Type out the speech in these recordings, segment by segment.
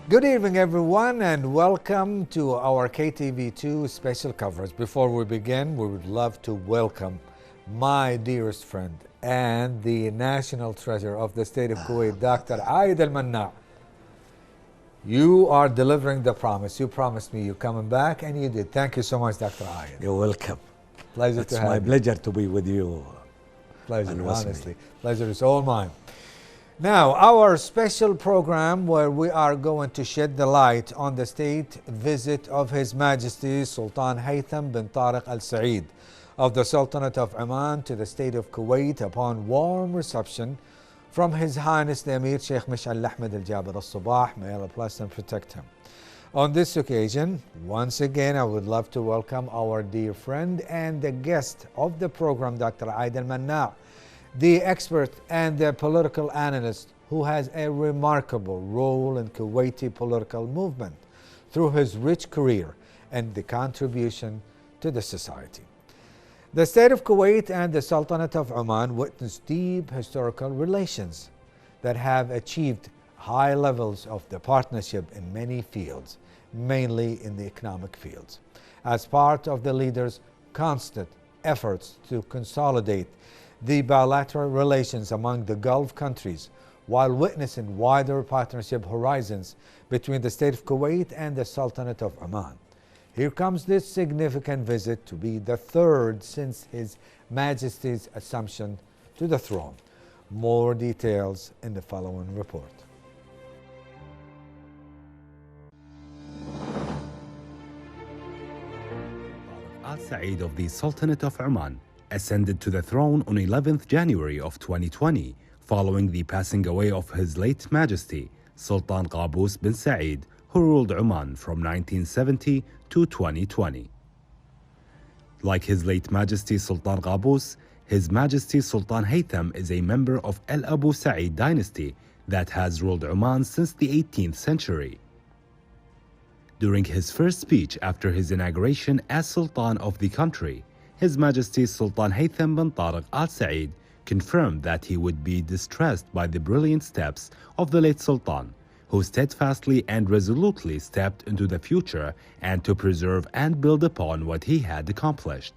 Good evening, everyone, and welcome to our KTV2 special coverage. Before we begin, we would love to welcome my dearest friend and the national treasure of the state of Kuwait, Dr. Aid Al-Manna. You are delivering the promise. You promised me you're coming back, and you did. Thank you so much, Dr. Aid. You're welcome. Pleasure to have you. It's my pleasure to be with you. Pleasure, honestly. Pleasure is all mine. Now, our special program where we are going to shed the light on the state visit of His Majesty Sultan Haytham bin Tariq Al Saeed of the Sultanate of Oman to the state of Kuwait upon warm reception from His Highness the Emir Sheikh Mish'al Ahmed Al Jabir Al Sabah. May Allah bless and protect him. On this occasion, once again, I would love to welcome our dear friend and the guest of the program, Dr. Aid Al-Manna, the expert and the political analyst who has a remarkable role in Kuwaiti political movement through his rich career and the contribution to the society. The state of Kuwait and the Sultanate of Oman witness deep historical relations that have achieved high levels of the partnership in many fields, mainly in the economic fields, as part of the leaders' constant efforts to consolidate the bilateral relations among the Gulf countries while witnessing wider partnership horizons between the state of Kuwait and the Sultanate of Oman. Here comes this significant visit to be the third since His Majesty's assumption to the throne. More details in the following report. Al Saeed of the Sultanate of Oman ascended to the throne on 11th January of 2020 following the passing away of His late Majesty Sultan Qaboos bin Saeed, who ruled Oman from 1970 to 2020. Like His late Majesty Sultan Qaboos, His Majesty Sultan Haytham is a member of Al Abu Saeed dynasty that has ruled Oman since the 18th century. During his first speech after his inauguration as Sultan of the country, His Majesty Sultan Haytham bin Tariq Al Saeed confirmed that he would be distressed by the brilliant steps of the late Sultan, who steadfastly and resolutely stepped into the future and to preserve and build upon what he had accomplished.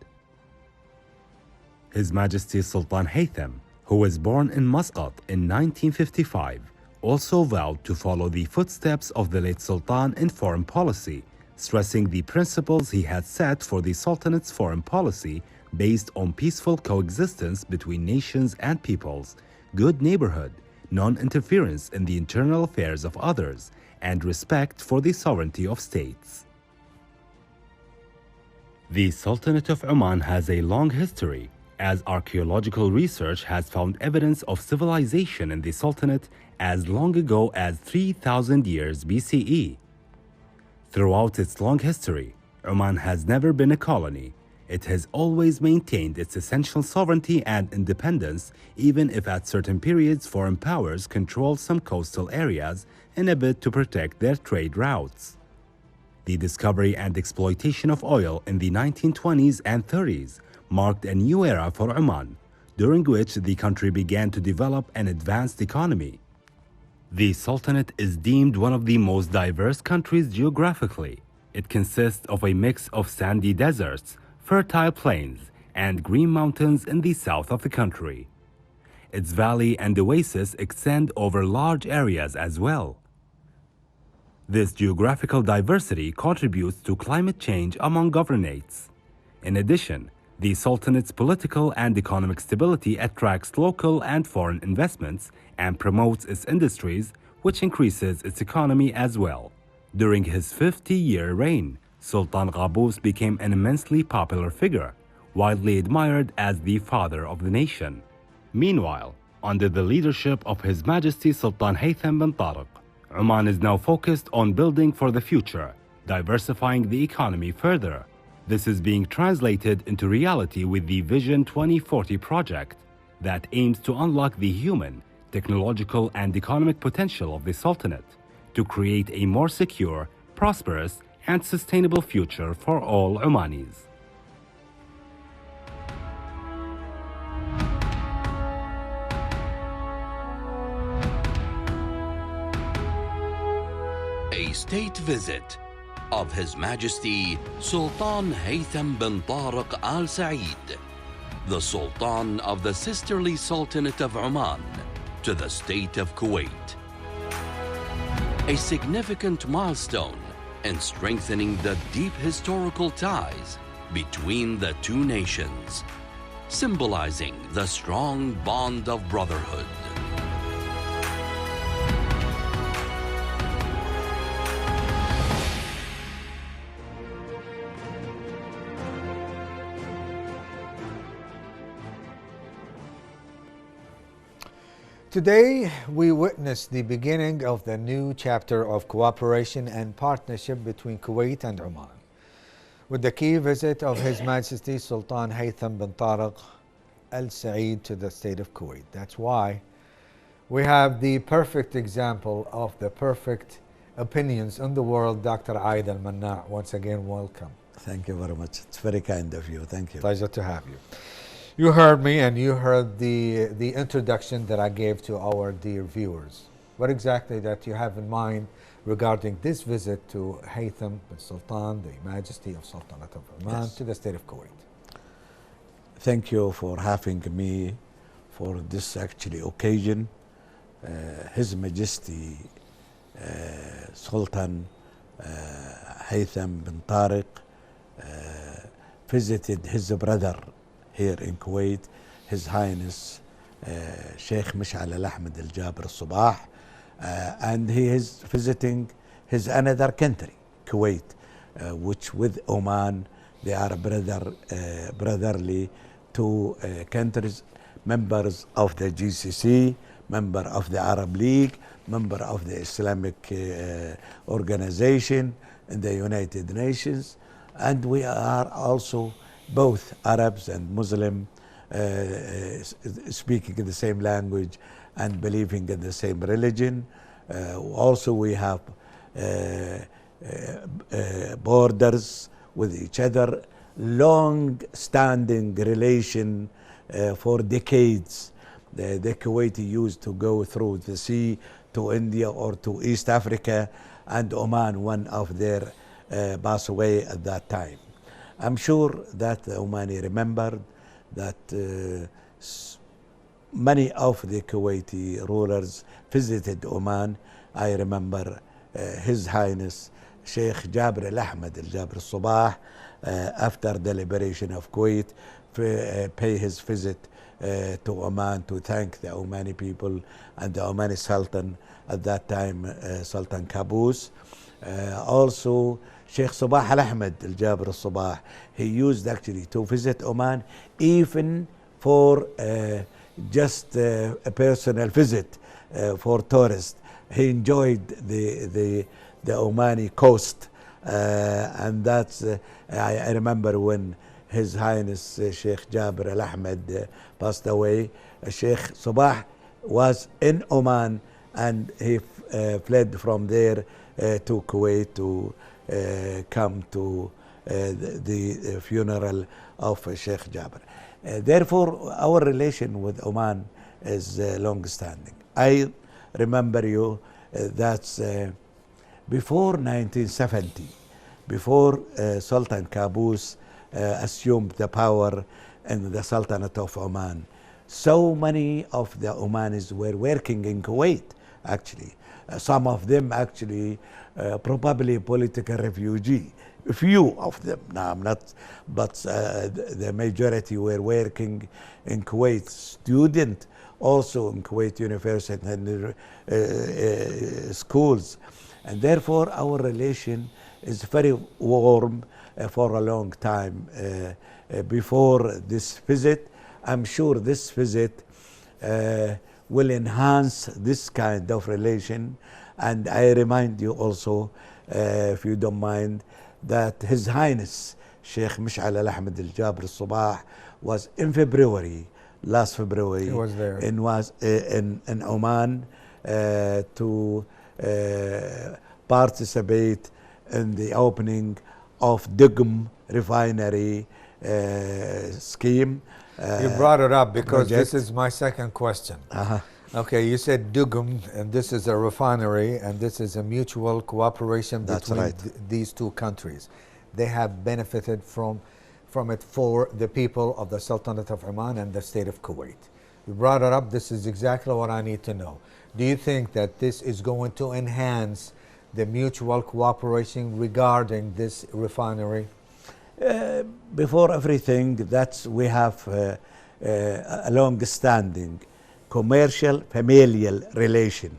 His Majesty Sultan Haytham, who was born in Muscat in 1955, also vowed to follow the footsteps of the late Sultan in foreign policy, stressing the principles he had set for the Sultanate's foreign policy based on peaceful coexistence between nations and peoples, good neighborhood, non-interference in the internal affairs of others, and respect for the sovereignty of states. The Sultanate of Oman has a long history, as archaeological research has found evidence of civilization in the Sultanate as long ago as 3,000 years BCE. Throughout its long history, Oman has never been a colony. It has always maintained its essential sovereignty and independence, even if at certain periods foreign powers controlled some coastal areas in a bid to protect their trade routes. The discovery and exploitation of oil in the 1920s and 30s marked a new era for Oman, during which the country began to develop an advanced economy. The Sultanate is deemed one of the most diverse countries geographically. It consists of a mix of sandy deserts, fertile plains, and green mountains in the south of the country. Its valley and oasis extend over large areas as well. This geographical diversity contributes to climate change among governorates. In addition, the Sultanate's political and economic stability attracts local and foreign investments and promotes its industries, which increases its economy as well. During his 50-year reign, Sultan Qaboos became an immensely popular figure, widely admired as the father of the nation. Meanwhile, under the leadership of His Majesty Sultan Haytham bin Tariq, Oman is now focused on building for the future, diversifying the economy further. This is being translated into reality with the Vision 2040 project that aims to unlock the human, technological, and economic potential of the Sultanate to create a more secure, prosperous, and sustainable future for all Omanis. a state visit of His Majesty Sultan Haytham bin Tariq Al Said, the Sultan of the sisterly Sultanate of Oman, to the state of Kuwait. A significant milestone in strengthening the deep historical ties between the two nations, symbolizing the strong bond of brotherhood. Today, we witness the beginning of the new chapter of cooperation and partnership between Kuwait and Oman, with the key visit of His Majesty Sultan Haytham bin Tariq Al Said to the state of Kuwait. That's why we have the perfect example of the perfect opinions in the world, Dr. Aid Al Manna. Once again, welcome. Thank you very much. It's very kind of you. Thank you. Pleasure to have you. You heard me and you heard the introduction that I gave to our dear viewers. What exactly that you have in mind regarding this visit to Haytham bin Sultan, the Majesty of Sultanate of Oman, Yes. to the state of Kuwait? Thank you for having me for this actually occasion. His Majesty Sultan Haytham bin Tariq visited his brother here in Kuwait, His Highness Sheikh Mish'al Al-Ahmed Al-Jabr Al-Sabah, and he is visiting his another country, Kuwait, which with Oman, they are brotherly two countries, members of the GCC, member of the Arab League, member of the Islamic organization in the United Nations, and we are also both Arabs and Muslim, speaking in the same language and believing in the same religion. Also we have borders with each other, long-standing relation for decades. The Kuwaiti used to go through the sea to India or to East Africa, and Oman, one of their passed away at that time. I'm sure that the Omani remembered that many of the Kuwaiti rulers visited Oman. I remember His Highness Sheikh Jabr Al-Ahmed Al-Jabr Al-Sabah, after the liberation of Kuwait, pay his visit to Oman to thank the Omani people and the Omani Sultan at that time, Sultan Qaboos. Also, Sheikh Sabah Al-Ahmed Al-Jabr Al-Sabah, he used actually to visit Oman even for just a personal visit for tourists. He enjoyed the Omani coast, and that's I remember when His Highness Sheikh Jabr Al-Ahmed passed away, Sheikh Sabah was in Oman, and he fled from there to Kuwait to come to the funeral of Sheikh Jabr. Therefore, our relation with Oman is long-standing. I remember you that's before 1970, before Sultan Qaboos assumed the power in the Sultanate of Oman, so many of the Omanis were working in Kuwait, actually. Some of them actually probably political refugee. Few of them, no, I'm not, but the majority were working in Kuwait. Student also in Kuwait University and schools. And therefore our relation is very warm for a long time. Before this visit, I'm sure this visit will enhance this kind of relation. And I remind you also, if you don't mind, that His Highness Sheikh Mish'al Al-Ahmed Al-Jabr Al-Sabah was in February, last February, He was there. In Oman to participate in the opening of Dugum refinery scheme. You brought it up because project. this is my second question. Okay, you said Dugum, and this is a refinery, and this is a mutual cooperation That's between right. these two countries. They have benefited from it for the people of the Sultanate of Oman and the state of Kuwait. You brought it up. This is exactly what I need to know. Do you think that this is going to enhance the mutual cooperation regarding this refinery? Before everything, we have a long-standing commercial familial relation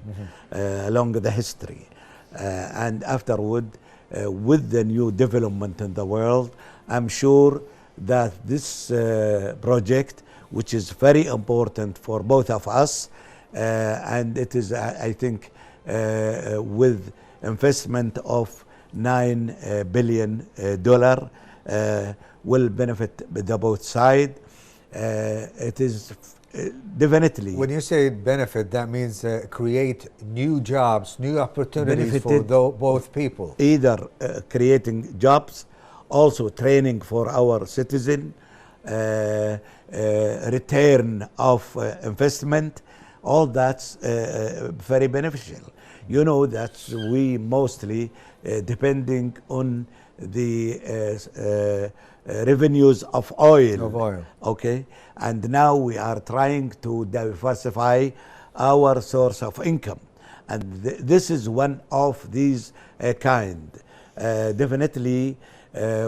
along the history, and afterward, with the new development in the world, I'm sure that this project, which is very important for both of us, and it is, I think, with investment of $9 billion, will benefit the both sides. It is definitely. When you say benefit, that means create new jobs, new opportunities for Benefited both people. Either creating jobs, also training for our citizen, return of investment, all that's very beneficial. You know that we mostly depending on the revenues of oil. Okay, and now we are trying to diversify our source of income, and this is one of these kind. Definitely,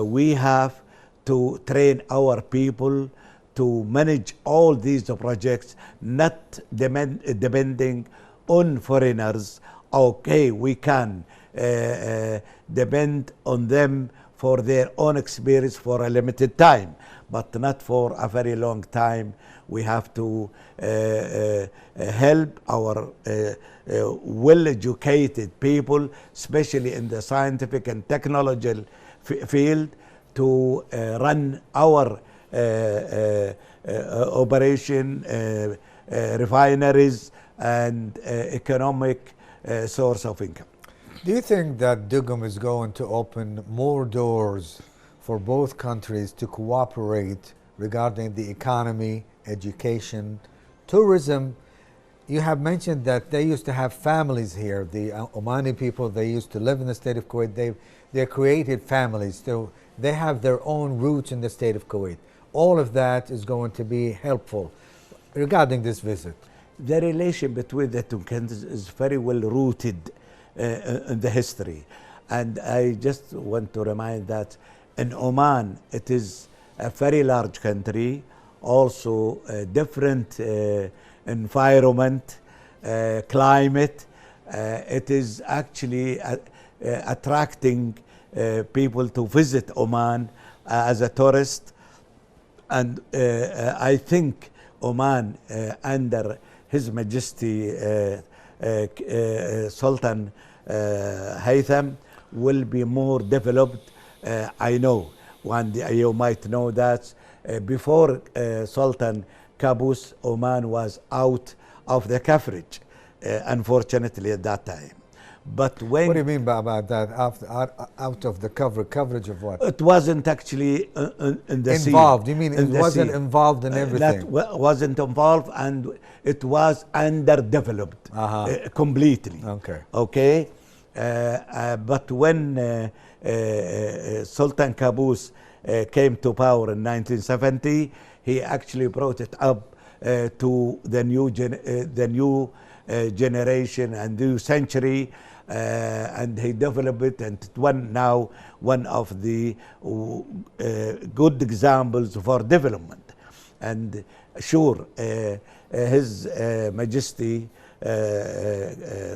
we have to train our people to manage all these projects, not depending on foreigners. Okay, we can depend on them for their own experience for a limited time, but not for a very long time. We have to help our well-educated people, especially in the scientific and technological field, to run our operation, refineries, and economic source of income. Do you think that Dugum is going to open more doors for both countries to cooperate regarding the economy, education, tourism? You have mentioned that they used to have families here. The Omani people, they used to live in the state of Kuwait. They created families. So they have their own roots in the state of Kuwait. All of that is going to be helpful regarding this visit. The relation between the two countries is very well rooted in the history. And I just want to remind that in Oman, it is a very large country, also a different environment, climate. It is actually attracting people to visit Oman as a tourist. And I think Oman, under His Majesty Sultan Haytham, will be more developed. I know, you might know that before Sultan Qaboos, Oman was out of the coverage, unfortunately, at that time. But when... What do you mean by that? Out of the coverage of what? It wasn't actually in the involved. sea. You mean it wasn't involved in everything? That wasn't involved, and it was underdeveloped completely. Okay. Okay. But when Sultan Qaboos came to power in 1970, he actually brought it up to the new generation and new century, and he developed it, and it now one of the good examples for development. And sure, His Majesty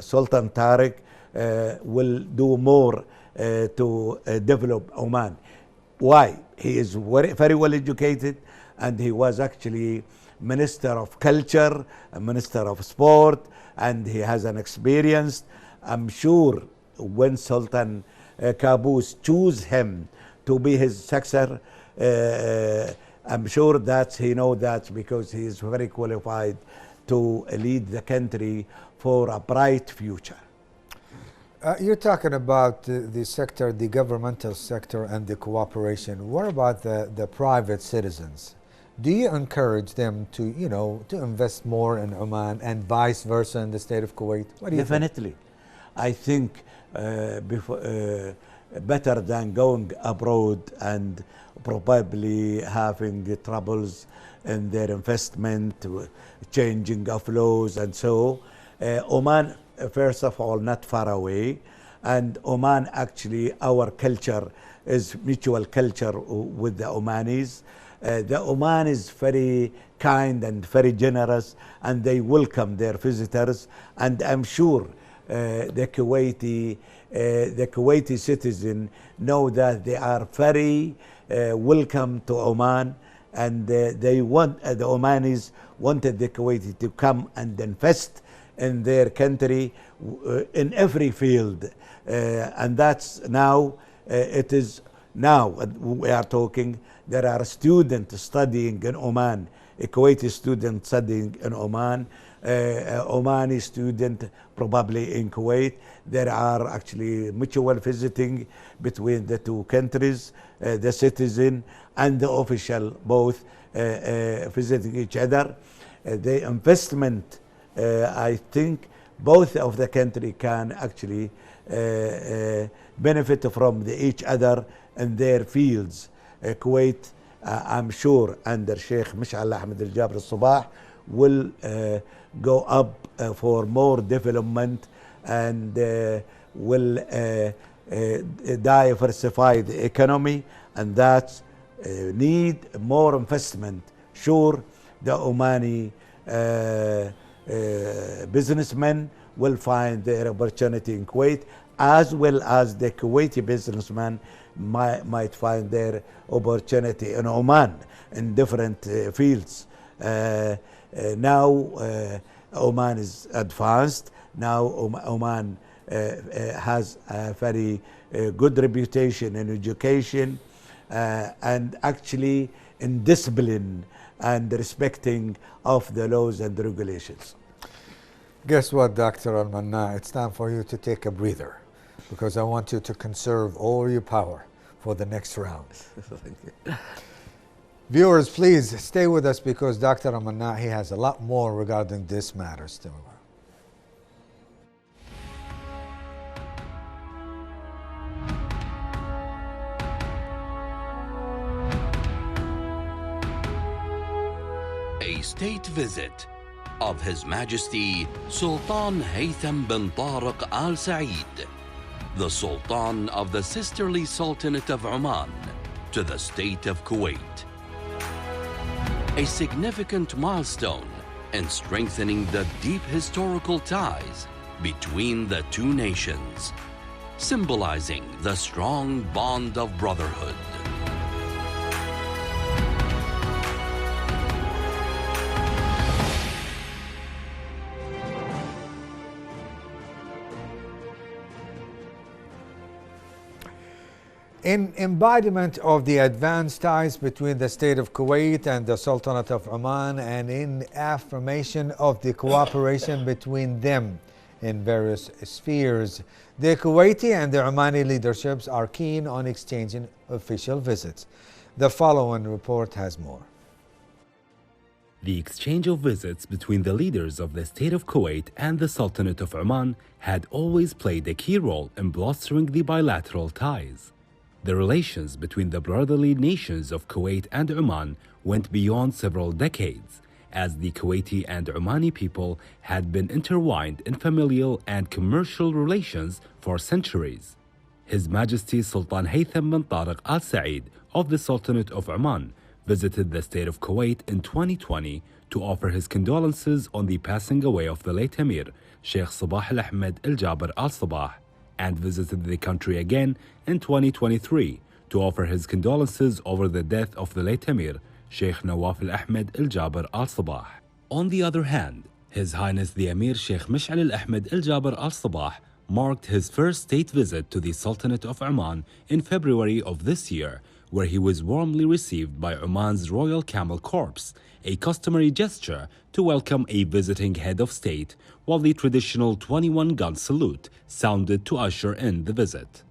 Sultan Tariq will do more to develop Oman. Why? He is very well educated, and he was actually Minister of Culture, a Minister of Sport, and he has an experience. I'm sure when Sultan Qaboos choose him to be his successor, I'm sure that he knows that because he is very qualified to lead the country for a bright future. You're talking about the sector, the governmental sector and the cooperation. What about the private citizens? Do you encourage them to, to invest more in Oman and vice versa in the state of Kuwait? What do you think? Definitely. I think better than going abroad and probably having troubles in their investment, changing of laws and so. Oman, first of all, not far away. And Oman, actually, our culture is mutual culture with the Omanis. The Oman is very kind and very generous, and they welcome their visitors. And I'm sure the Kuwaiti citizen know that they are very welcome to Oman, and they want the Omanis wanted the Kuwaiti to come and invest in their country in every field, and that's now it is now we are talking. There are students studying in Oman, a Kuwaiti student studying in Oman, Omani student probably in Kuwait. There are actually mutual visiting between the two countries, the citizen and the official both visiting each other. The investment, I think both of the country can actually benefit from each other in their fields. Kuwait, I'm sure, under Sheikh Mish'al Ahmed Al-Jabr Al-Sabah will go up for more development and will diversify the economy, and that need more investment. Sure, the Omani businessmen will find their opportunity in Kuwait, as well as the Kuwaiti businessmen might find their opportunity in Oman in different fields. Now Oman is advanced. Now Oman has a very good reputation in education and actually in discipline and respecting of the laws and regulations. Guess what, Dr. Al-Manna? It's time for you to take a breather, because I want you to conserve all your power for the next round. Thank you. Viewers, please stay with us, because Dr. Al-Manna, he has a lot more regarding this matter still. A state visit of His Majesty Sultan Haytham bin Tariq Al Said, the Sultan of the sisterly Sultanate of Oman, to the state of Kuwait. A significant milestone in strengthening the deep historical ties between the two nations, symbolizing the strong bond of brotherhood. In embodiment of the advanced ties between the state of Kuwait and the Sultanate of Oman, and in affirmation of the cooperation between them in various spheres, the Kuwaiti and the Omani leaderships are keen on exchanging official visits. The following report has more. The exchange of visits between the leaders of the state of Kuwait and the Sultanate of Oman had always played a key role in bolstering the bilateral ties. The relations between the brotherly nations of Kuwait and Oman went beyond several decades, as the Kuwaiti and Omani people had been intertwined in familial and commercial relations for centuries. His Majesty Sultan Haytham bin Tariq Al Said of the Sultanate of Oman visited the state of Kuwait in 2020 to offer his condolences on the passing away of the late Emir, Sheikh Sabah Al Ahmed Al Jabr Al Sabah, and visited the country again in 2023 to offer his condolences over the death of the late Emir, Sheikh Nawaf Al Ahmed Al Jabr Al Sabah. On the other hand, His Highness the Emir Sheikh Mish'al Al Ahmed Al Jabr Al Sabah marked his first state visit to the Sultanate of Oman in February of this year, where he was warmly received by Oman's Royal Camel Corps, a customary gesture to welcome a visiting head of state, while the traditional 21-gun salute sounded to usher in the visit.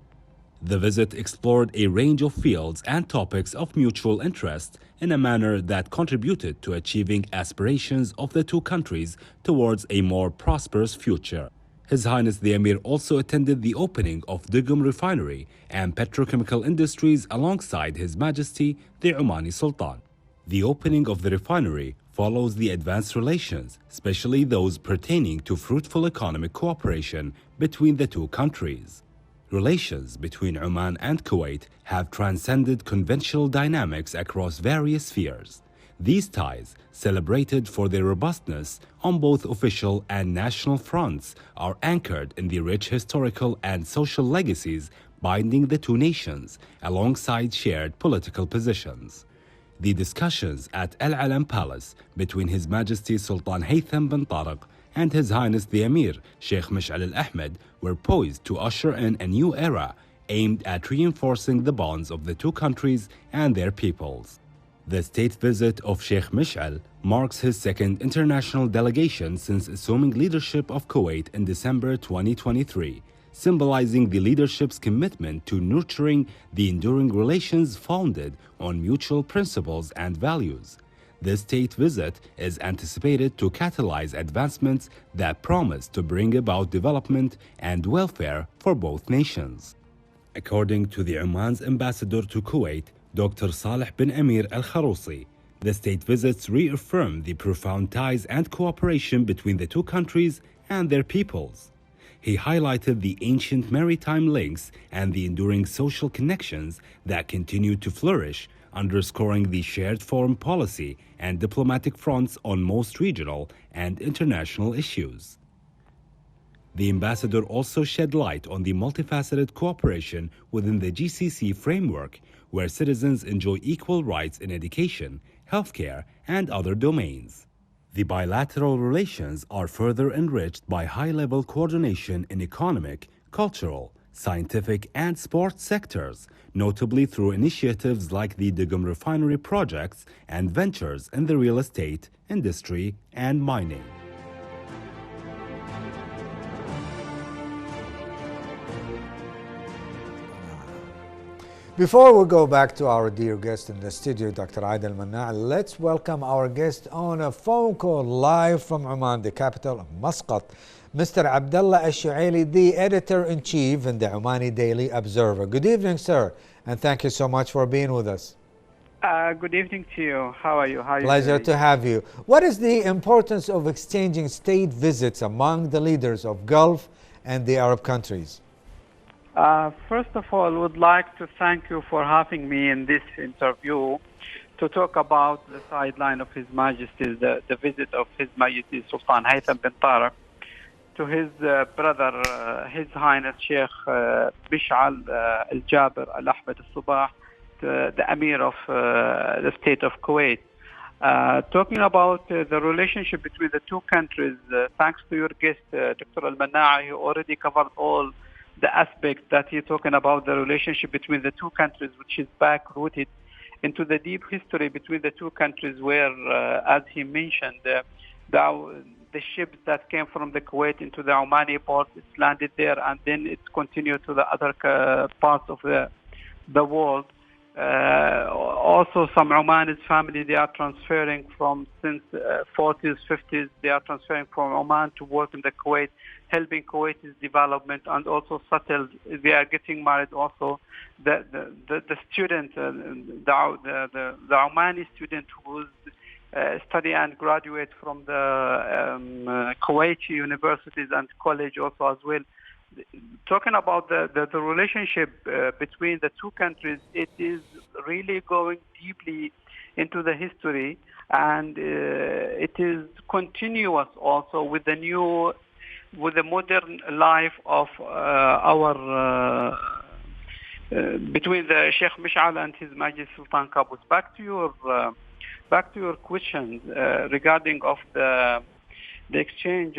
The visit explored a range of fields and topics of mutual interest in a manner that contributed to achieving aspirations of the two countries towards a more prosperous future. His Highness the Emir also attended the opening of Dugum Refinery and petrochemical industries alongside His Majesty the Omani Sultan. The opening of the refinery follows the advanced relations, especially those pertaining to fruitful economic cooperation between the two countries. Relations between Oman and Kuwait have transcended conventional dynamics across various spheres. These ties, celebrated for their robustness on both official and national fronts, are anchored in the rich historical and social legacies binding the two nations, alongside shared political positions. The discussions at Al Alam Palace between His Majesty Sultan Haytham bin Tariq and His Highness the Emir Sheikh Mish'al Al Ahmed were poised to usher in a new era aimed at reinforcing the bonds of the two countries and their peoples. The state visit of Sheikh Mish'al marks his second international delegation since assuming leadership of Kuwait in December 2023, symbolizing the leadership's commitment to nurturing the enduring relations founded on mutual principles and values. This state visit is anticipated to catalyze advancements that promise to bring about development and welfare for both nations. According to the Oman's ambassador to Kuwait, Dr. Saleh bin Amir Al Kharousi, the state visits reaffirm the profound ties and cooperation between the two countries and their peoples. He highlighted the ancient maritime links and the enduring social connections that continue to flourish, underscoring the shared foreign policy and diplomatic fronts on most regional and international issues. The ambassador also shed light on the multifaceted cooperation within the GCC framework, where citizens enjoy equal rights in education, healthcare, and other domains. The bilateral relations are further enriched by high-level coordination in economic, cultural, scientific, and sports sectors, notably through initiatives like the Dugum Refinery projects and ventures in the real estate, industry, and mining. Before we go back to our dear guest in the studio, Dr. Adel Manna, let's welcome our guest on a phone call live from Oman, the capital of Muscat, Mr. Abdullah Al-Shuaili, the editor-in-chief in the Omani Daily Observer. Good evening, sir, and thank you so much for being with us. Good evening to you. How are you? Pleasure to have you. What is the importance of exchanging state visits among the leaders of Gulf and the Arab countries? First of all, I would like to thank you for having me in this interview to talk about the sideline of His Majesty, the visit of His Majesty Sultan Haytham bin Tariq to his brother, His Highness Sheikh Mish'al Al-Jabir Al-Ahmed Al-Sabah, the Emir of the state of Kuwait. Talking about the relationship between the two countries, thanks to your guest, Dr. Al-Manna, you already covered all the aspect that you're talking about, the relationship between the two countries, which is back-rooted into the deep history between the two countries where, as he mentioned, the ships that came from the Kuwait into the Omani port, it's landed there, and then it's continued to the other parts of the world. Also, some Omani family, they are transferring from since 40s, 50s, they are transferring from Oman to work in the Kuwait, helping Kuwait's development, and also settled. They are getting married. Also, the student, the Omani student who's study and graduate from the Kuwaiti universities and college also as well. Talking about the relationship between the two countries, it is really going deeply into the history, and it is continuous also with the modern life of our between the Sheikh Mish'al and His Majesty Sultan Qaboos. Back to your question regarding of the exchange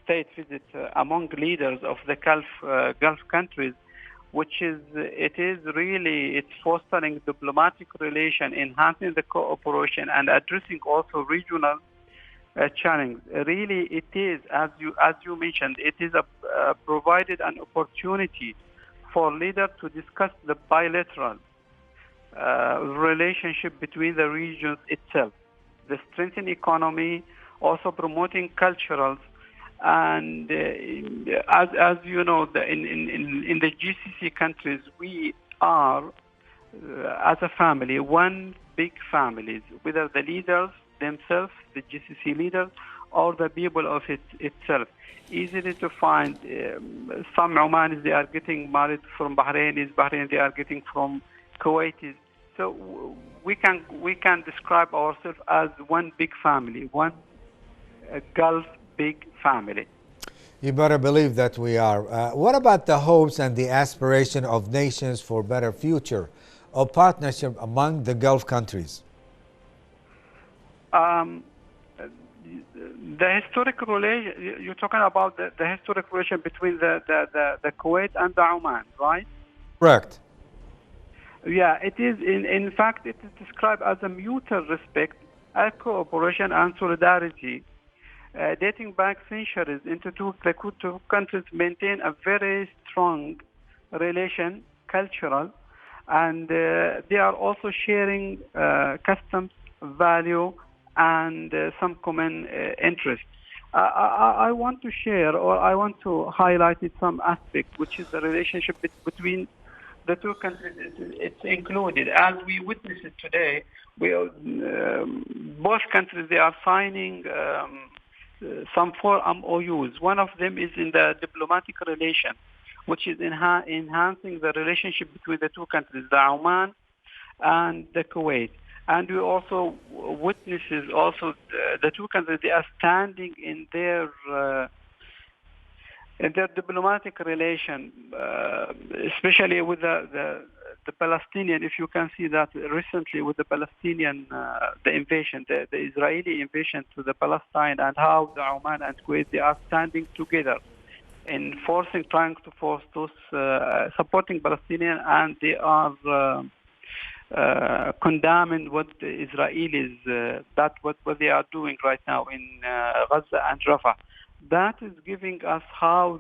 state visit among leaders of the Gulf countries, which is it's fostering diplomatic relation, enhancing the cooperation, and addressing also regional challenges. Really, it is, as you mentioned, it is provided an opportunity for leaders to discuss the bilateral relationship between the regions itself, the strengthened economy, also promoting cultural, and as you know, in the GCC countries, we are as a family, one big family, whether the leaders themselves, the GCC leaders, or the people of it itself. Easily to find. Some Omanis, they are getting married from Bahrainis, they are getting from Kuwaitis. So we can describe ourselves as one big family, one Gulf big family. You better believe that we are. What about the hopes and the aspiration of nations for better future or partnership among the Gulf countries? The historic relation, you're talking about the historic relation between the Kuwait and the Oman, right? Correct. Yeah, it is. In fact, it is described as a mutual respect, a cooperation and solidarity, dating back centuries. The two countries maintain a very strong relation, cultural, and they are also sharing customs, value, and some common interests. I want to share, or I want to highlight some aspect, which is the relationship between the two countries. It's included, as we witness it today. Both countries, they are signing some 4 MOUs. One of them is in the diplomatic relation, which is enhancing the relationship between the two countries, the Oman and the Kuwait. And we also witnesses also the two countries, they are standing in their diplomatic relation, especially with the Palestinian. If you can see that recently with the Palestinian, the invasion, the Israeli invasion to the Palestine, and how the Oman and Kuwait, they are standing together in trying to force those supporting Palestinian, and they are condemning what the Israelis, what they are doing right now in Gaza and Rafah. That is giving us how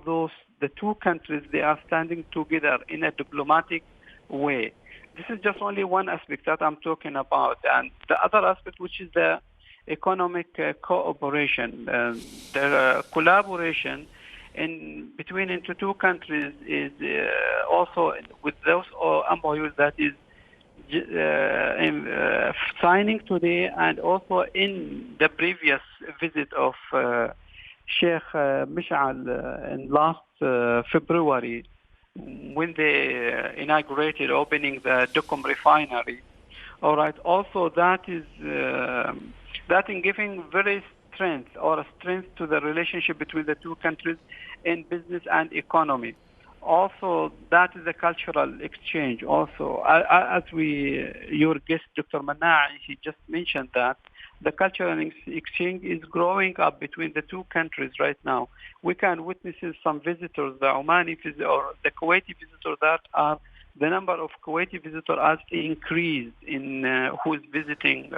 the two countries, they are standing together in a diplomatic way. This is just only one aspect that I'm talking about, and the other aspect, which is the economic cooperation, the collaboration between the two countries is also with those MOUs that is signing today, and also in the previous visit of Sheikh Mish'al in last February, when they inaugurated opening the Duqm refinery. All right. Also, that is in giving very strength to the relationship between the two countries in business and economy. Also, that is a cultural exchange. Also, as your guest, Dr. Manna, he just mentioned that the cultural exchange is growing up between the two countries right now. We can witness some visitors, the Omani visitors or the Kuwaiti visitors, that are the number of Kuwaiti visitors has increased in who is visiting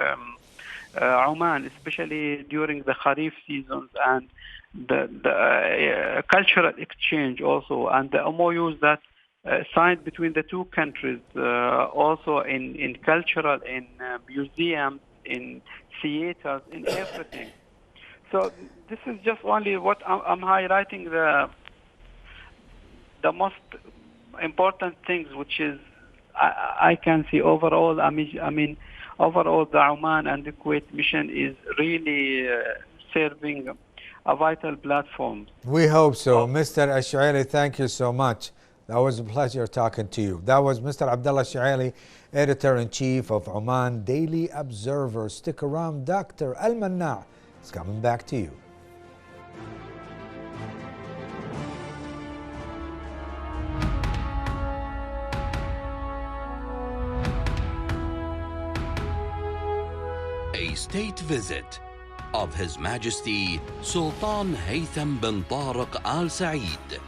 Oman, especially during the Kharif seasons, and the cultural exchange also, and the MOUs that signed between the two countries, also in cultural, in museums, in theaters, in everything. So this is just only what I'm highlighting, the most important things, which is I can see overall. I mean, overall, the Oman and the Kuwait mission is really serving a vital platform. We hope so. Mr. Al-Shuaili, thank you so much. That was a pleasure talking to you. That was Mr. Abdullah Al-Shuaili, Editor-in-Chief of Oman Daily Observer. Stick around. Dr. Al-Manna is coming back to you. A state visit of His Majesty Sultan Haytham bin Tariq Al Said,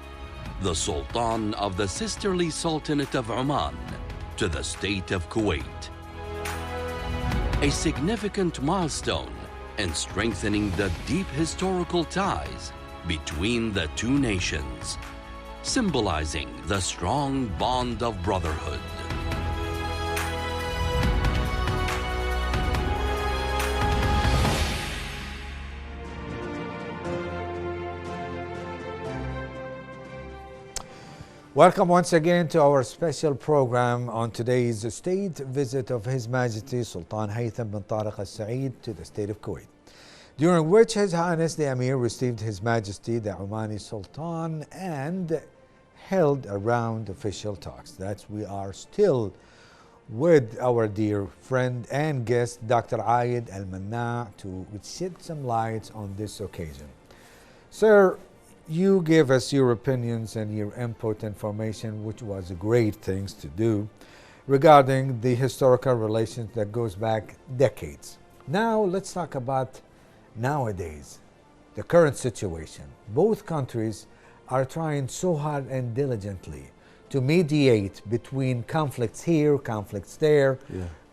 the Sultan of the Sisterly Sultanate of Oman, to the state of Kuwait. A significant milestone in strengthening the deep historical ties between the two nations. symbolizing the strong bond of brotherhood. Welcome once again to our special program on today's state visit of His Majesty Sultan Haytham bin Tariq Al Saeed to the state of Kuwait, during which His Highness the Emir received His Majesty the Omani Sultan and held around official talks. That's we are still with our dear friend and guest Dr. Ayed Al Manna to shed some light on this occasion. Sir, you gave us your opinions and your input information, which was great things to do, regarding the historical relations that goes back decades. Now let's talk about nowadays, the current situation. Both countries are trying so hard and diligently to mediate between conflicts here, conflicts there,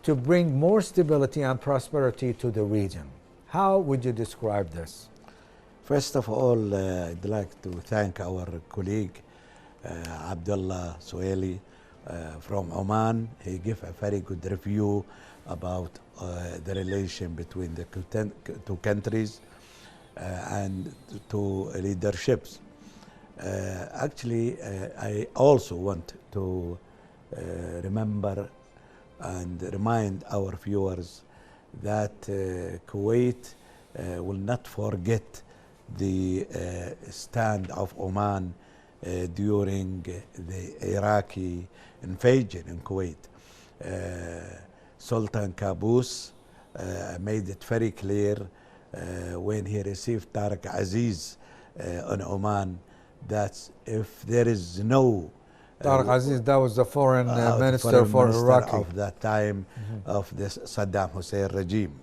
to bring more stability and prosperity to the region. How would you describe this? First of all, I'd like to thank our colleague Abdullah Suhaili from Oman. He gave a very good review about the relation between the two countries and two leaderships. Actually, I also want to remember and remind our viewers that Kuwait will not forget the stand of Oman during the Iraqi invasion in Kuwait. Sultan Qaboos made it very clear when he received Tariq Aziz in Oman that if there is no Tariq Aziz, that was the foreign minister for Iraq of that time of the Saddam Hussein regime.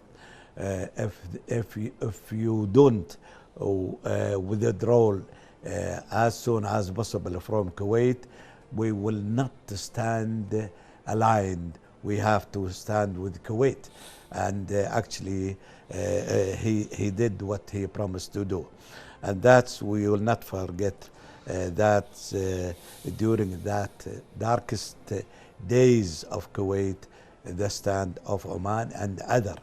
If you don't withdraw as soon as possible from Kuwait, we will not stand aligned. We have to stand with Kuwait, and actually he did what he promised to do, and that's we will not forget that during that darkest days of Kuwait, the stand of Oman and other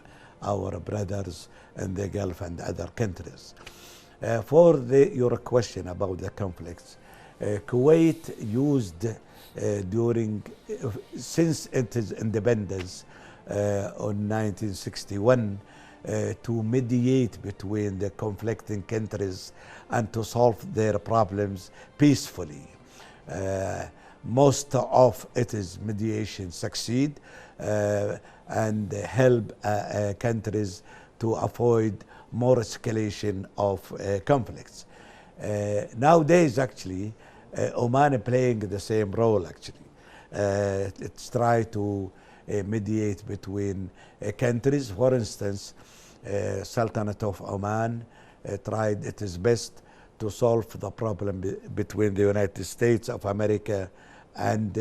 our brothers in the Gulf and other countries. For your question about the conflicts, Kuwait used since its independence on 1961 to mediate between the conflicting countries and to solve their problems peacefully. Most of its mediation succeed and help countries to avoid more escalation of conflicts. Nowadays, actually, Oman is playing the same role, actually. It's try to mediate between countries. For instance, Sultanate of Oman tried its best to solve the problem between the United States of America and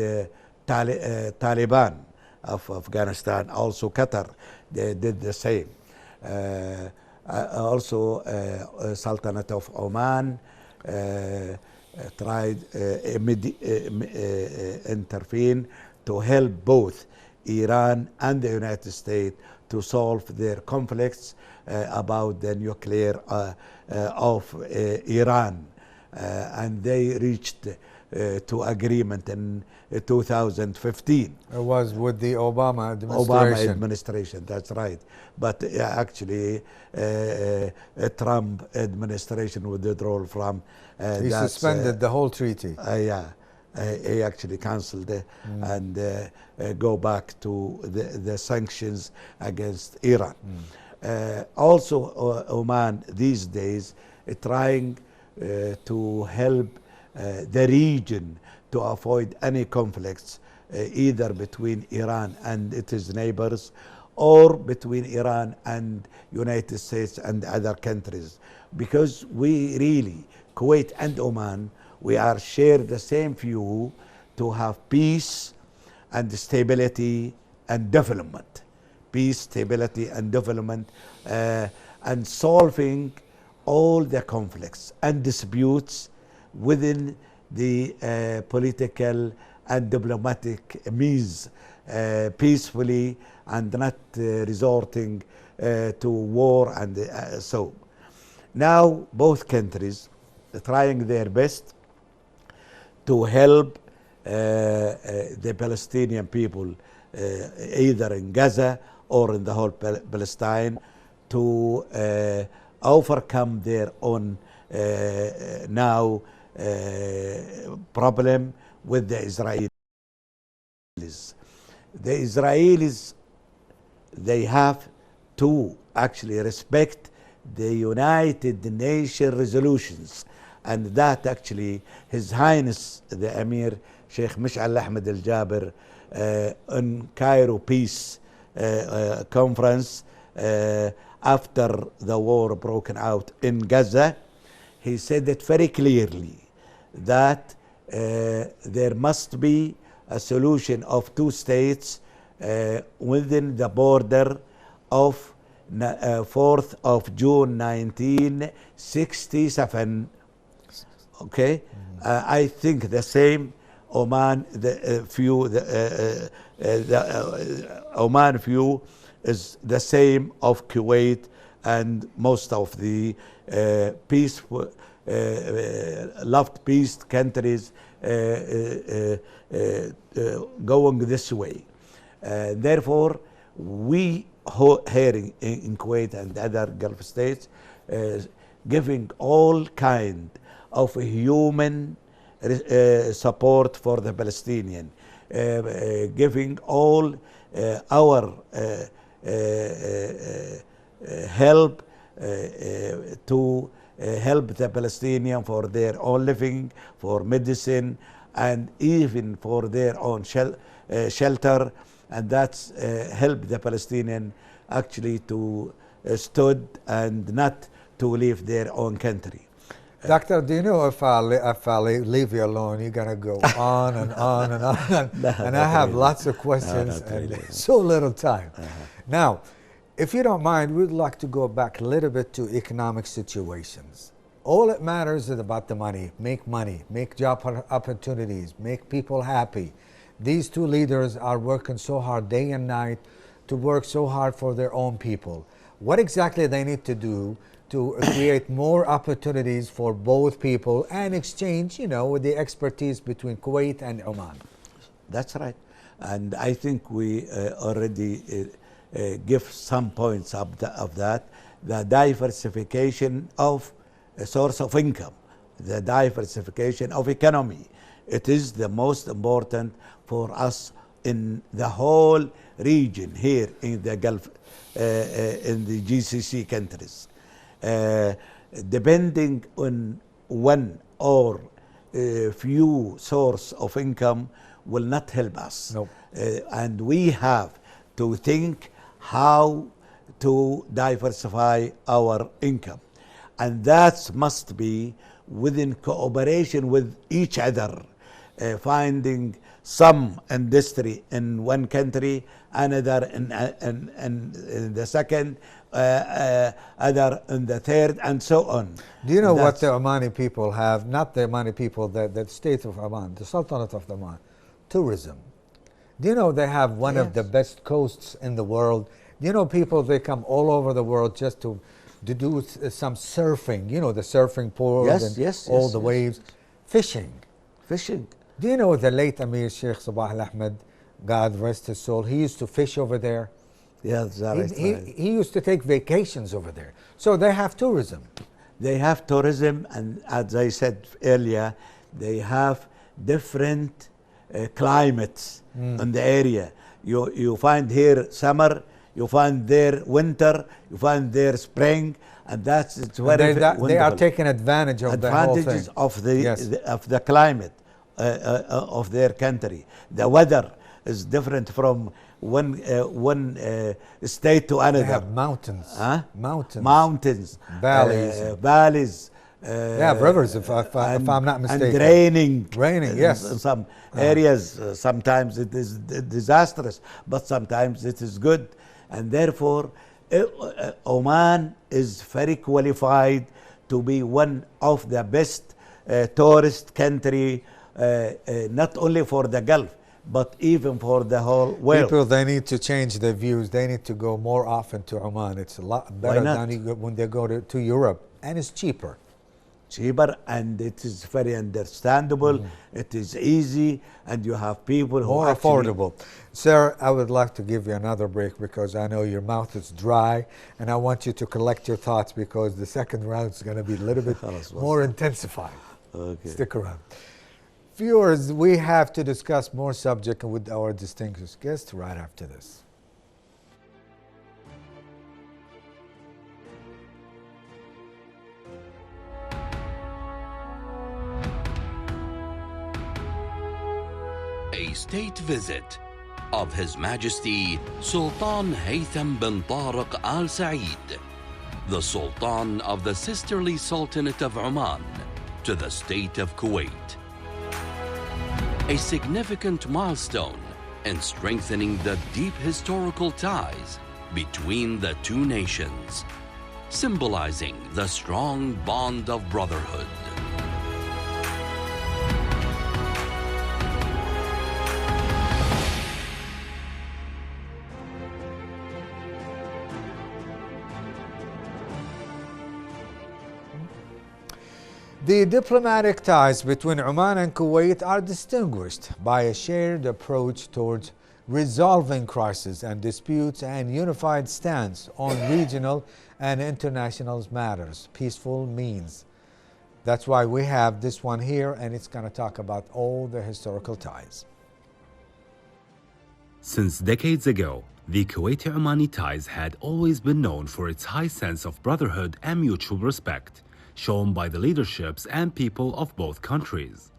Taliban of Afghanistan. Also Qatar, they did the same. Also Sultanate of Oman tried intervene to help both Iran and the United States to solve their conflicts about the nuclear of Iran, and they reached to agreement in 2015. It was with the Obama administration. Obama administration, that's right. But actually, Trump administration withdrew from. He suspended the whole treaty. He actually cancelled it and go back to the sanctions against Iran. Also, Oman these days trying to help the region to avoid any conflicts either between Iran and its neighbors or between Iran and United States and other countries, because we really, Kuwait and Oman, we are share the same view to have peace and stability and development. Peace, stability and development, and solving all the conflicts and disputes within the political and diplomatic means peacefully and not resorting to war. And so now both countries are trying their best to help the Palestinian people, either in Gaza or in the whole Palestine, to overcome their own now problem with the Israelis. The Israelis, they have to actually respect the United Nations resolutions, and that actually His Highness the Emir Sheikh Mish'al Ahmed Al-Jaber in Cairo Peace Conference after the war broken out in Gaza, he said it very clearly that there must be a solution of two states within the border of 4th of June 1967. Okay, I think the same Oman, the Oman view is the same of Kuwait and most of the peaceful, loved peace countries going this way. Therefore, we here in Kuwait and other Gulf states giving all kind of human support for the Palestinian, giving all our help to help the Palestinian for their own living, for medicine, and even for their own shelter, and that's help the Palestinian actually to stood and not to leave their own country. Doctor, do you know if I leave you alone, you're going to go on and on and on. And I have lots of questions and so little time. Now, if you don't mind, we'd like to go back a little bit to economic situations. All it matters is about the money, make job opportunities, make people happy. These two leaders are working so hard day and night to work so hard for their own people. What exactly they need to do to create more opportunities for both people and exchange, with the expertise between Kuwait and Oman? That's right. And I think we already give some points of that. The diversification of a source of income, the diversification of economy. It is the most important for us in the whole region here in the Gulf, in the GCC countries. Depending on one or few source of income will not help us. Nope. And we have to think how to diversify our income. And that must be within cooperation with each other, finding some industry in one country, another in the second, other in the third, and so on. Do you know what the Omani people have? Not the Omani people, the state of Oman, the Sultanate of Oman, tourism. Do you know they have one of the best coasts in the world? Do you know people, they come all over the world just to do some surfing, the surfing pool and the waves. Fishing. Do you know the late Emir Sheikh Sabah Al-Ahmed, God rest his soul, he used to fish over there. Yes, he used to take vacations over there. So they have tourism. They have tourism, and as I said earlier, they have different climates in the area. You find here summer, you find there winter, you find there spring, and that's it's very they are taking advantage of the whole thing. of the climate of their country. The weather is different from one state to another. They have mountains, mountains, valleys. They have rivers, if I'm not mistaken. And raining, yes. In some areas, sometimes it is disastrous, but sometimes it is good. And therefore, Oman is very qualified to be one of the best tourist country, not only for the Gulf, but even for the whole world. People, they need to change their views. They need to go more often to Oman. It's a lot better than when they go to Europe, and it's cheaper. Cheaper, and it is very understandable. It is easy, and you have people who more affordable. Sir, I would like to give you another break because I know your mouth is dry, and I want you to collect your thoughts because the second round is going to be a little bit more intensified. Okay. Stick around. Viewers, we have to discuss more subject with our distinguished guest right after this. A state visit of His Majesty Sultan Haytham bin Tariq Al Said, the Sultan of the sisterly Sultanate of Oman, to the state of Kuwait. A significant milestone in strengthening the deep historical ties between the two nations, symbolizing the strong bond of brotherhood. The diplomatic ties between Oman and Kuwait are distinguished by a shared approach towards resolving crises and disputes and unified stance on regional and international matters, peaceful means. That's why we have this one here, and it's going to talk about all the historical ties. Since decades ago, the Kuwaiti-Omani ties had always been known for its high sense of brotherhood and mutual respect, shown by the leaderships and people of both countries.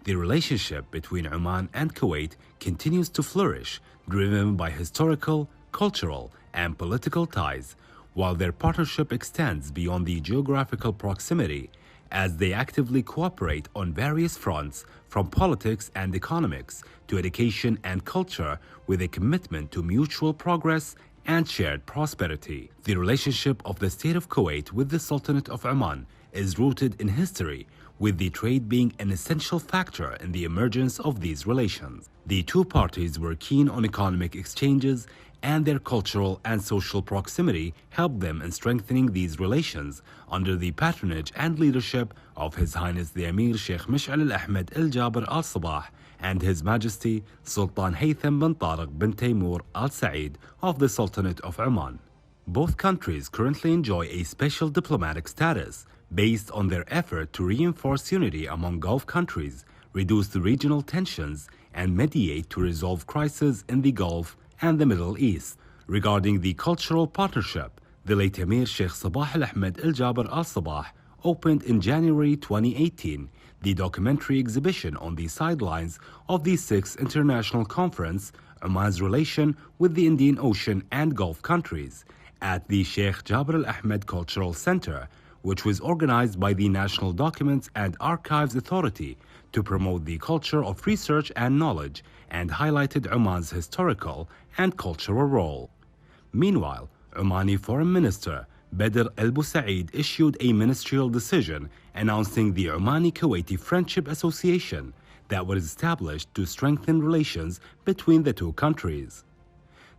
The relationship between Oman and Kuwait continues to flourish, driven by historical, cultural, and political ties, while their partnership extends beyond the geographical proximity as they actively cooperate on various fronts, from politics and economics to education and culture, with a commitment to mutual progress and shared prosperity. The relationship of the State of Kuwait with the Sultanate of Oman is rooted in history, with the trade being an essential factor in the emergence of these relations. The two parties were keen on economic exchanges, and their cultural and social proximity helped them in strengthening these relations under the patronage and leadership of His Highness the Emir Sheikh Mish'al al-Ahmed al-Jabir al-Sabah and His Majesty Sultan Haytham bin Tariq bin Taymur al-Said of the Sultanate of Oman. Both countries currently enjoy a special diplomatic status based on their effort to reinforce unity among Gulf countries, reduce the regional tensions, and mediate to resolve crises in the Gulf and the Middle East. Regarding the cultural partnership, the late Emir Sheikh Sabah al-Ahmed al-Jabir al-Sabah opened in January 2018 the documentary exhibition on the sidelines of the 6th International Conference, Oman's relation with the Indian Ocean and Gulf countries, at the Sheikh Jabir al-Ahmed Cultural Center, which was organized by the National Documents and Archives Authority to promote the culture of research and knowledge, and highlighted Oman's historical and cultural role. Meanwhile, Omani Foreign Minister Badr al-Busaid issued a ministerial decision announcing the Omani-Kuwaiti Friendship Association that was established to strengthen relations between the two countries.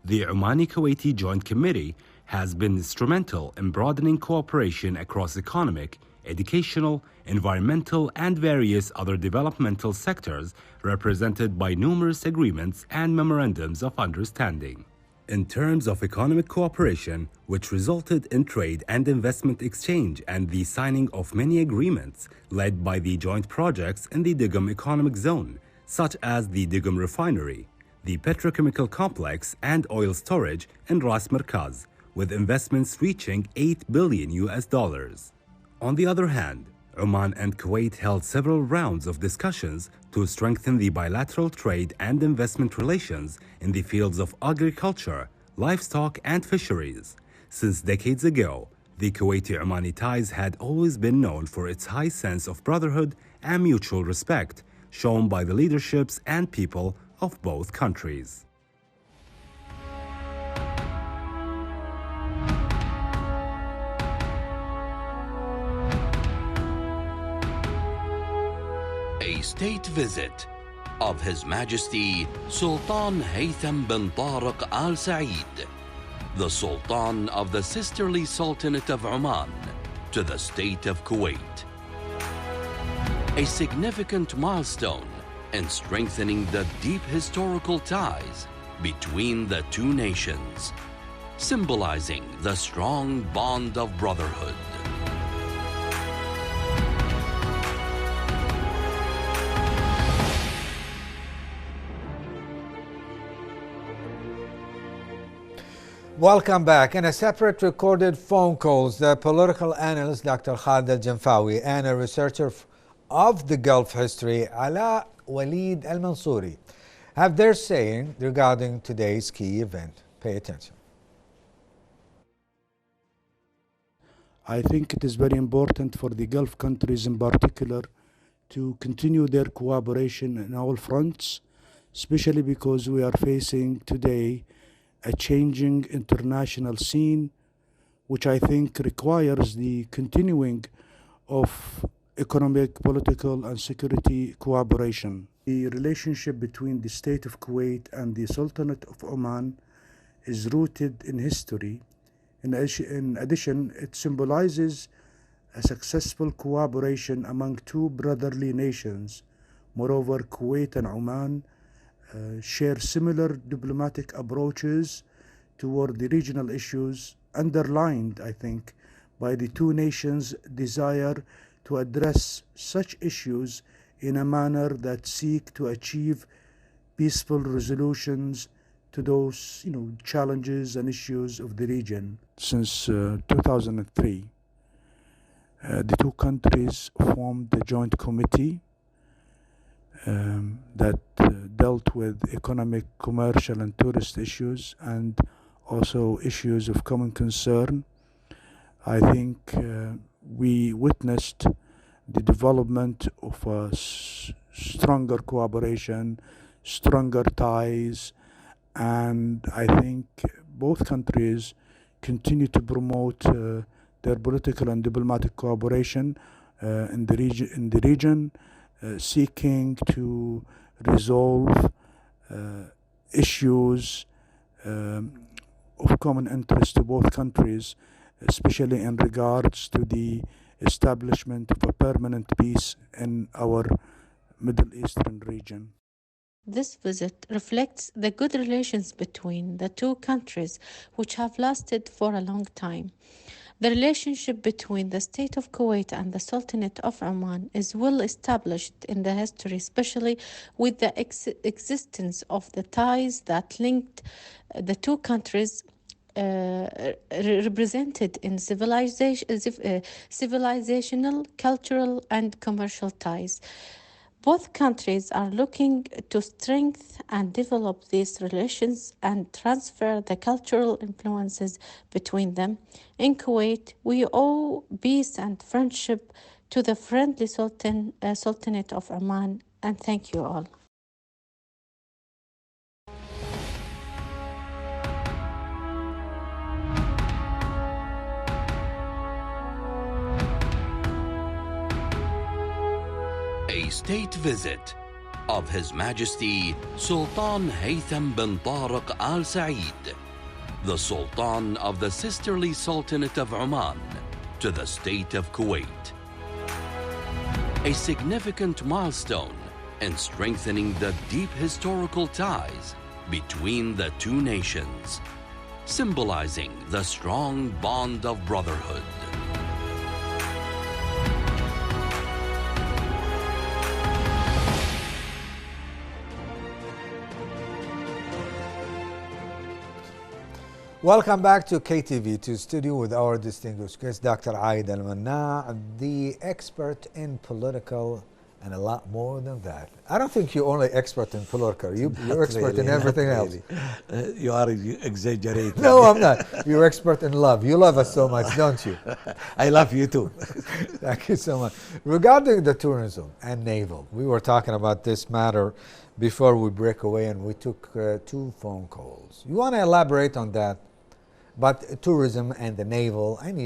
The Omani-Kuwaiti Joint Committee has been instrumental in broadening cooperation across economic, educational, environmental, and various other developmental sectors, represented by numerous agreements and memorandums of understanding. In terms of economic cooperation, which resulted in trade and investment exchange and the signing of many agreements led by the joint projects in the Digum Economic Zone, such as the Digum Refinery, the petrochemical complex, and oil storage in Ras Merkaz, with investments reaching $8 billion. On the other hand, Oman and Kuwait held several rounds of discussions to strengthen the bilateral trade and investment relations in the fields of agriculture, livestock, and fisheries. Since decades ago, the Kuwaiti-Omani ties had always been known for its high sense of brotherhood and mutual respect, shown by the leaderships and people of both countries. A state visit of His Majesty Sultan Haytham bin Tariq Al Said, the Sultan of the Sisterly Sultanate of Oman, to the state of Kuwait. A significant milestone in strengthening the deep historical ties between the two nations, symbolizing the strong bond of brotherhood. Welcome back. In a separate recorded phone calls, the political analyst Dr. Khalid Al-Janfawi and a researcher of the Gulf history, Ala Walid Al-Mansouri, have their saying regarding today's key event. Pay attention. I think it is very important for the Gulf countries in particular to continue their cooperation in all fronts, especially because we are facing today a changing international scene, which I think requires the continuing of economic, political, and security cooperation. The relationship between the State of Kuwait and the Sultanate of Oman is rooted in history. In addition, it symbolizes a successful cooperation among two brotherly nations. Moreover, Kuwait and Oman share similar diplomatic approaches toward the regional issues, underlined, I think, by the two nations' desire to address such issues in a manner that seek to achieve peaceful resolutions to those challenges and issues of the region. Since 2003, the two countries formed a joint committee that dealt with economic, commercial, and tourist issues, and also issues of common concern. I think we witnessed the development of a stronger cooperation, stronger ties, and I think both countries continue to promote their political and diplomatic cooperation in the region, seeking to resolve issues of common interest to both countries, especially in regards to the establishment of a permanent peace in our Middle Eastern region. This visit reflects the good relations between the two countries, which have lasted for a long time. The relationship between the State of Kuwait and the Sultanate of Oman is well established in the history, especially with the existence of the ties that linked the two countries represented in civilizational, cultural, and commercial ties. Both countries are looking to strengthen and develop these relations and transfer the cultural influences between them. In Kuwait, we owe peace and friendship to the friendly Sultanate of Oman, and thank you all. A state visit of His Majesty Sultan Haytham bin Tariq Al Said, the Sultan of the Sisterly Sultanate of Oman, to the state of Kuwait. A significant milestone in strengthening the deep historical ties between the two nations, symbolizing the strong bond of brotherhood. Welcome back to KTV2 studio with our distinguished guest, Dr. Aid Al-Manna, the expert in political and a lot more than that. I don't think you're only expert in political. You're expert in everything else. You are exaggerating. No, I'm not. You're expert in love. You love us so much, don't you? I love you too. Thank you so much. Regarding the tourism and naval, we were talking about this matter before we break away, and we took 2 phone calls. You want to elaborate on that? But tourism and the naval, and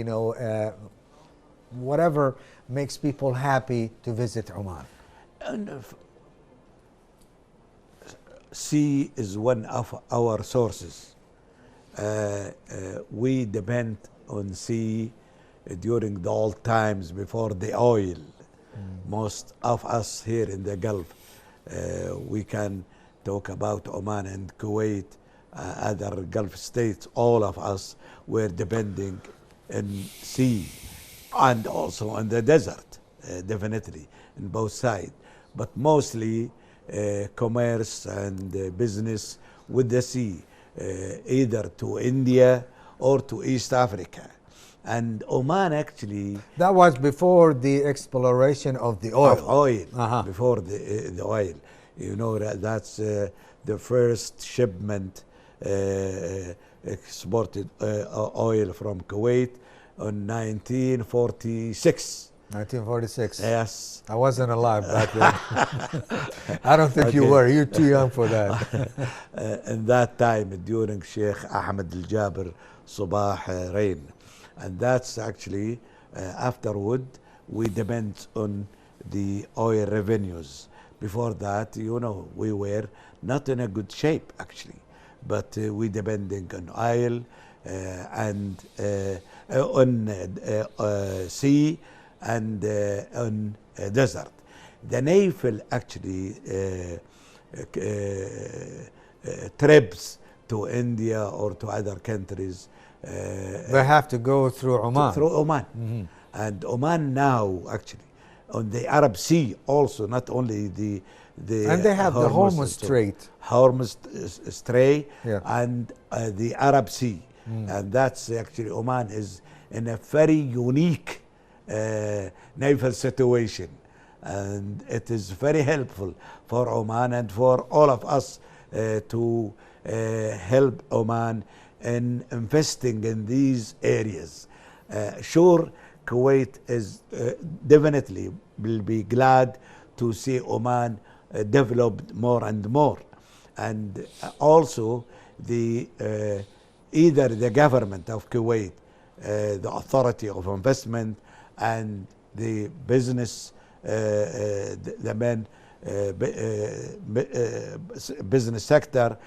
whatever makes people happy to visit Oman. And sea is one of our sources. We depend on sea during the old times before the oil. Most of us here in the Gulf, we can talk about Oman and Kuwait, other Gulf states, all of us were depending on sea and also on the desert, definitely, in both sides. But mostly commerce and business with the sea, either to India or to East Africa. And Oman actually... That was before the exploration of the oil. Of oil, before the oil. You know, that's the first shipment exported oil from Kuwait in 1946. 1946. Yes. I wasn't alive back then. I don't think you were. You're too young for that. In that time, during Sheikh Ahmed al-Jabir Sabah reign. And that's actually, afterward, we depend on the oil revenues. Before that, you know, we were not in a good shape, actually. But we depending on oil and on sea and on desert. The naval actually trips to India or to other countries. They have to go through Oman. Through Oman. And Oman now, actually, on the Arab Sea also, not only the and they have the Hormuz Strait. Hormuz Strait and the Arab Sea. And that's actually, Oman is in a very unique naval situation. And it is very helpful for Oman and for all of us to help Oman in investing in these areas. Sure, Kuwait is definitely will be glad to see Oman developed more and more. And also the either the government of Kuwait, the authority of investment, and the business, the main business sector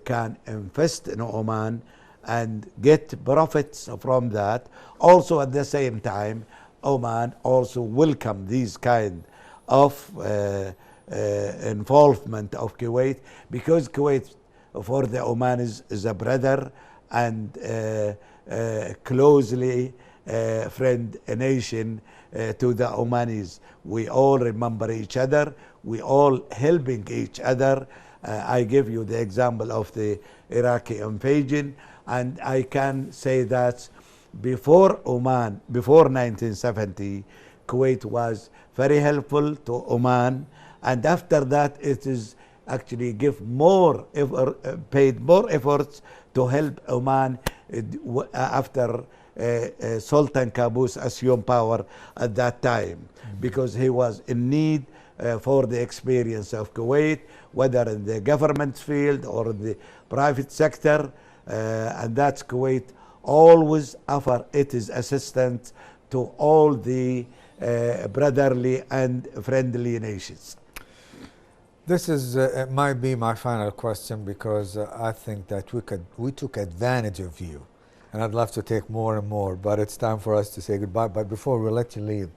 can invest in Oman and get profits from that. Also at the same time, Oman also welcome these kind of involvement of Kuwait, because Kuwait for the Omanis is a brother and closely friend nation to the Omanis. We all remember each other, we all helping each other. I give you the example of the Iraqi invasion, and I can say that before Oman, before 1970, Kuwait was very helpful to Oman, and after that it is actually give more effort, paid more efforts to help Oman after Sultan Qaboos assumed power at that time, because he was in need for the experience of Kuwait, whether in the government field or in the private sector, and that's Kuwait always offer its assistance to all the brotherly and friendly nations. This is might be my final question, because I think that we took advantage of you, and I'd love to take more and more, but it's time for us to say goodbye. But before we let you leave,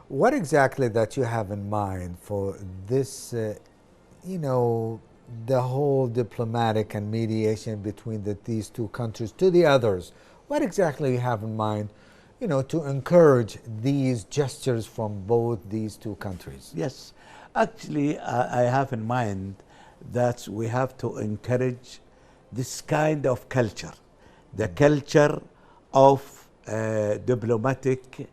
what exactly that you have in mind for this, you know, the whole diplomatic and mediation between these two countries to the others? What exactly you have in mind, you know, to encourage these gestures from both these two countries? Yes, actually, I have in mind that we have to encourage this kind of culture, the culture of diplomatic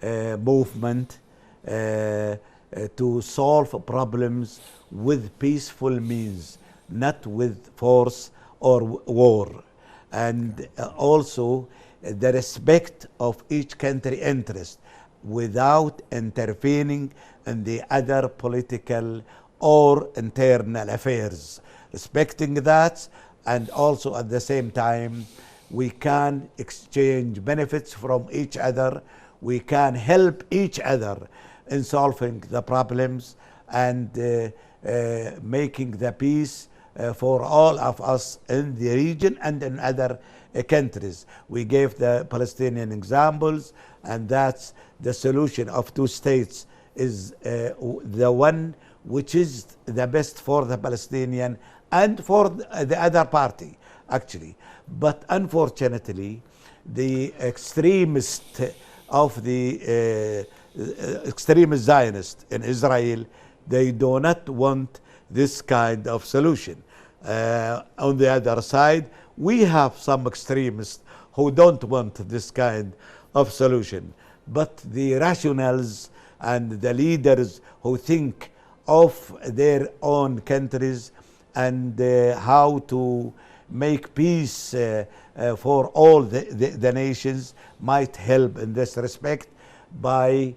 movement to solve problems with peaceful means, not with force or war. And also the respect of each country interest without intervening in the other political or internal affairs. Respecting that, and also at the same time we can exchange benefits from each other, we can help each other in solving the problems, and making the peace for all of us in the region and in other countries. We gave the Palestinian examples, and that's the solution of two states is the one which is the best for the Palestinian and for the other party, actually. But unfortunately, the extremist of the extremist Zionists in Israel, they do not want this kind of solution. On the other side, we have some extremists who don't want this kind of solution. But the rationals and the leaders who think of their own countries and how to make peace for all the nations might help in this respect by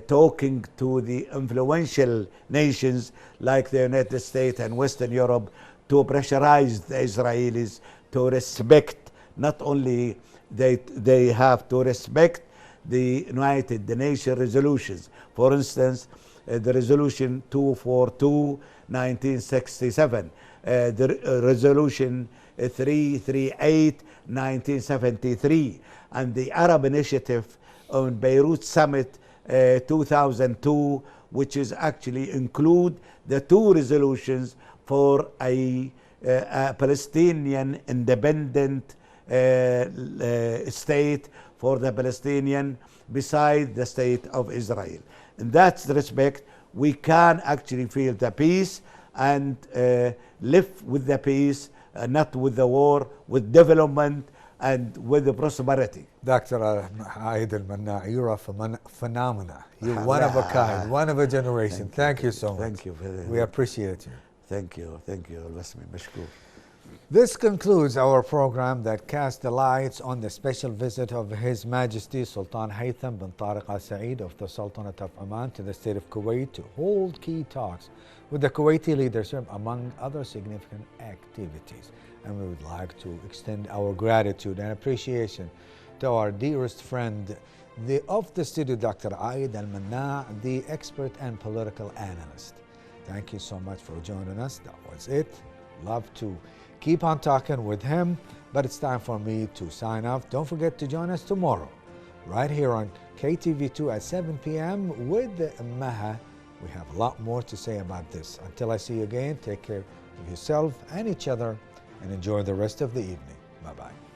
talking to the influential nations like the United States and Western Europe to pressurize the Israelis to respect, not only they have to respect the United Nations resolutions. For instance, the resolution 242 1967, the resolution 338 1973, and the Arab Initiative on Beirut Summit 2002, which is actually include the two resolutions for a Palestinian independent state for the Palestinian beside the state of Israel. In that respect, we can actually feel the peace and live with the peace, not with the war, with development and with the prosperity. Dr. Aid al-Manna, you're a phenomena. You're one of a kind, one of a generation. Thank you so much. Thank you. We appreciate you. Thank you. Thank you. Mashkoor. This concludes our program that cast the lights on the special visit of His Majesty Sultan Haytham bin Tariq Al Saeed of the Sultanate of Oman to the state of Kuwait to hold key talks with the Kuwaiti leadership, among other significant activities. And we would like to extend our gratitude and appreciation to our dearest friend, of the studio, Dr. Aid al-Manna, the expert and political analyst. Thank you so much for joining us. That was it. Love to keep on talking with him, but it's time for me to sign off. Don't forget to join us tomorrow, right here on KTV2 at 7 p.m. with Maha. We have a lot more to say about this. Until I see you again, take care of yourself and each other, and enjoy the rest of the evening. Bye-bye.